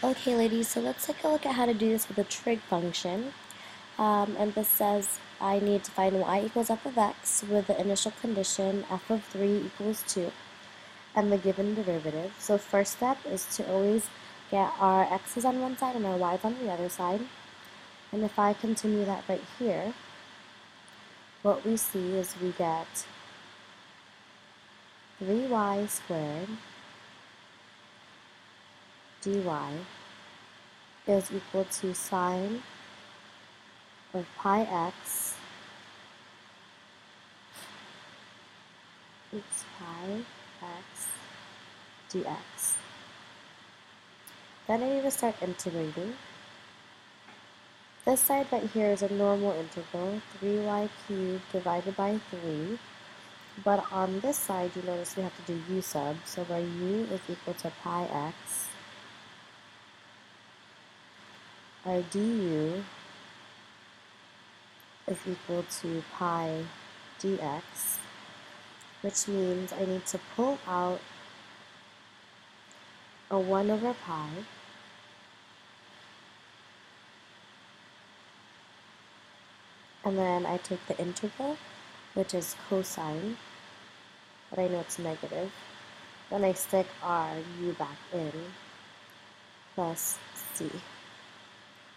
Okay, ladies, so let's take a look at how to do this with a trig function. And this says I need to find y equals f of x with the initial condition f of 3 equals 2 and the given derivative. So first step is to always get our x's on one side and our y's on the other side. And if I continue that right here, what we see is we get 3y squared dy is equal to sine of pi x, pi x dx. Then I need to start integrating. This side right here is a normal integral, 3y cubed divided by 3. But on this side, you notice we have to do u sub, so our u is equal to pi x. Our du is equal to pi dx, which means I need to pull out a 1 over pi, and then I take the integral, which is cosine, but I know it's negative. Then I stick our u back in, plus c,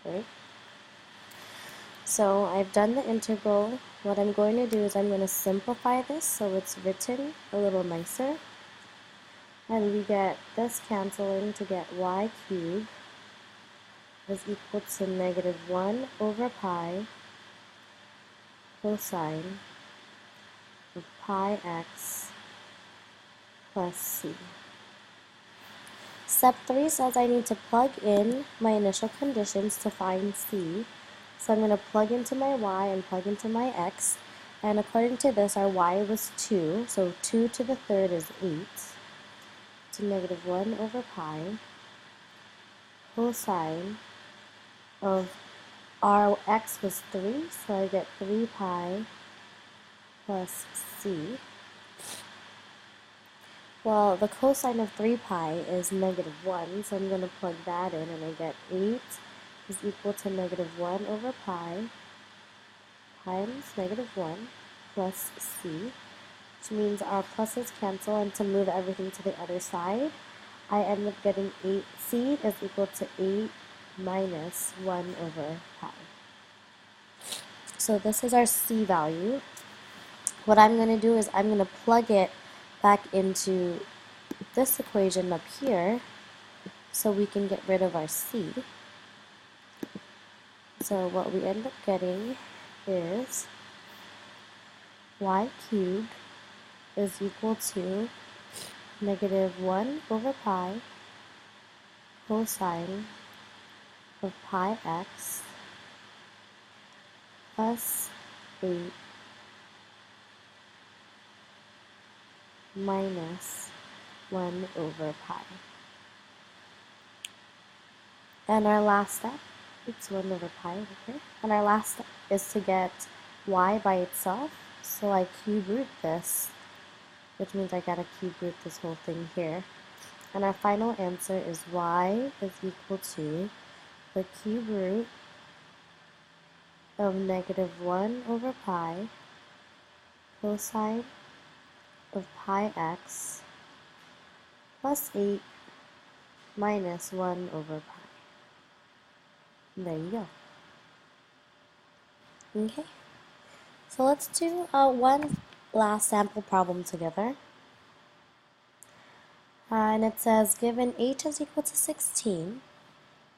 right? So I've done the integral. What I'm going to do is I'm going to simplify this so it's written a little nicer. And we get this canceling to get y cubed is equal to negative 1 over pi cosine of pi x plus c. Step 3 says I need to plug in my initial conditions to find c. So I'm going to plug into my y and plug into my x. And according to this, our y was 2. So 2 to the third is 8. To negative 1 over pi cosine of our x was 3. So I get 3 pi plus c. Well, the cosine of 3 pi is negative 1, so I'm going to plug that in, and I get 8 is equal to negative 1 over pi times negative 1 plus c, which means our pluses cancel, and to move everything to the other side, I end up getting 8c is equal to 8 minus 1 over pi. So this is our c value. What I'm going to do is I'm going to plug it back into this equation up here so we can get rid of our c. So what we end up getting is y cubed is equal to negative 1 over pi cosine of pi x plus 8 minus 1 over pi. And our last step, it's 1 over pi over here. And our last step is to get y by itself. So I cube root this, which means I gotta cube root this whole thing here. And our final answer is y is equal to the cube root of negative 1 over pi cosine of pi x plus 8 minus 1 over pi. And there you go. Okay, so let's do one last sample problem together. And it says, given h is equal to 16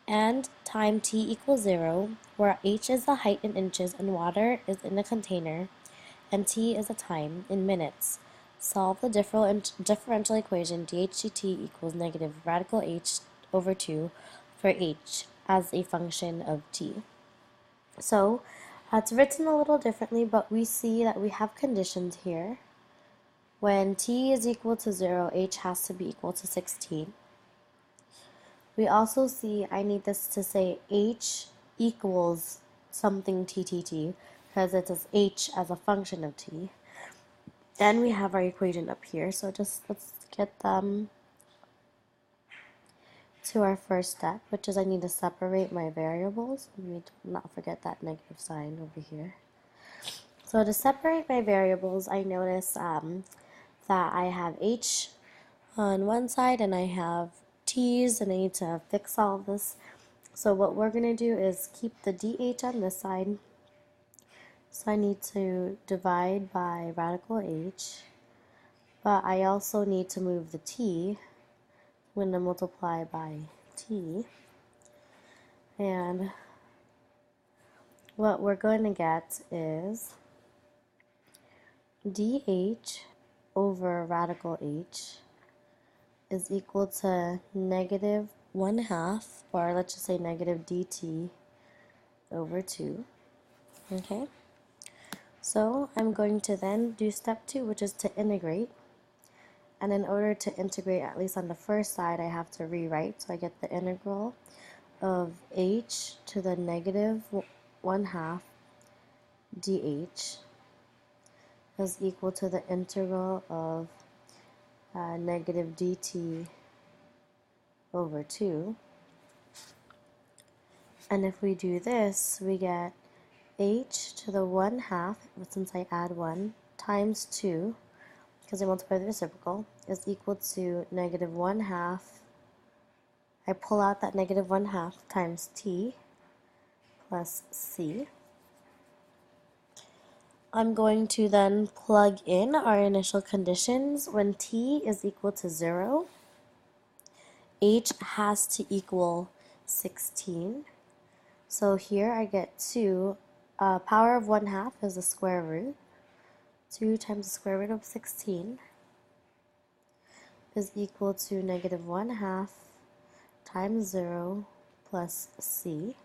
and time t equals 0, where h is the height in inches and water is in a container, and t is the time in minutes, solve the differential equation dh dt equals negative radical h over 2 for h as a function of t. So it's written a little differently, but we see that we have conditions here. When t is equal to 0, h has to be equal to 16. We also see I need this to say h equals something t, because it says h as a function of t. Then we have our equation up here, so just let's get them. to our first step, which is I need to separate my variables. Let me not forget that negative sign over here. So to separate my variables, I notice that I have h on one side and I have t's, and I need to fix all of this. So what we're going to do is keep the dh on this side. So I need to divide by radical h, but I also need to move the t. I'm going to multiply by t, and what we're going to get is dh over radical h is equal to negative 1/2, or let's just say negative dt over 2. Okay, so I'm going to then do step 2, which is to integrate. And in order to integrate, at least on the first side, I have to rewrite. So I get the integral of h to the negative 1/2 dh is equal to the integral of negative dt over 2. And if we do this, we get h to the 1/2, since I add 1, times 2, because I multiply the reciprocal, is equal to negative 1/2. I pull out that negative 1/2 times t plus c. I'm going to then plug in our initial conditions. When t is equal to 0, h has to equal 16. So here I get 2. Power of 1/2 is the square root. 2 times the square root of 16 is equal to negative 1/2 times 0 plus c.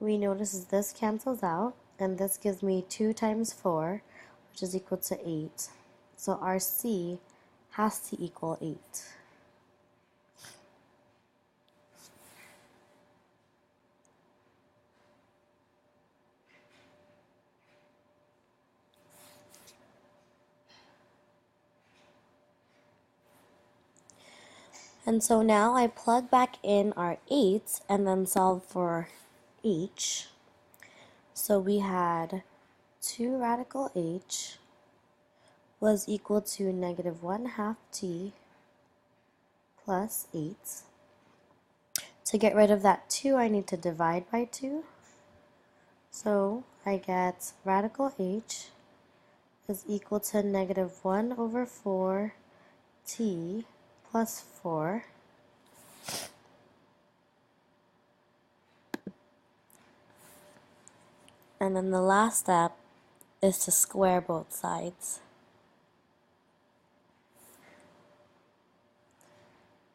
We notice this cancels out, and this gives me 2 times 4, which is equal to 8. So our c has to equal 8. And so now I plug back in our 8 and then solve for h. So we had 2 radical h was equal to negative 1/2 t plus 8. To get rid of that 2, I need to divide by 2. So I get radical h is equal to negative 1 over 4 t plus 4. And then the last step is to square both sides.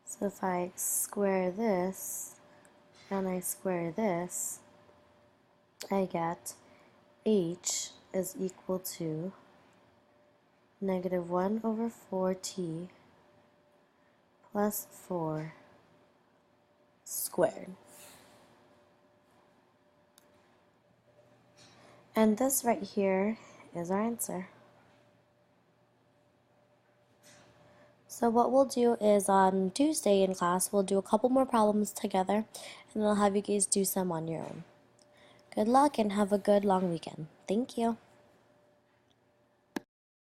So if I square this and I square this, I get h is equal to negative 1 over 4t plus 4 squared. And this right here is our answer. So what we'll do is on Tuesday in class, we'll do a couple more problems together, and then I'll have you guys do some on your own. Good luck and have a good long weekend. Thank you.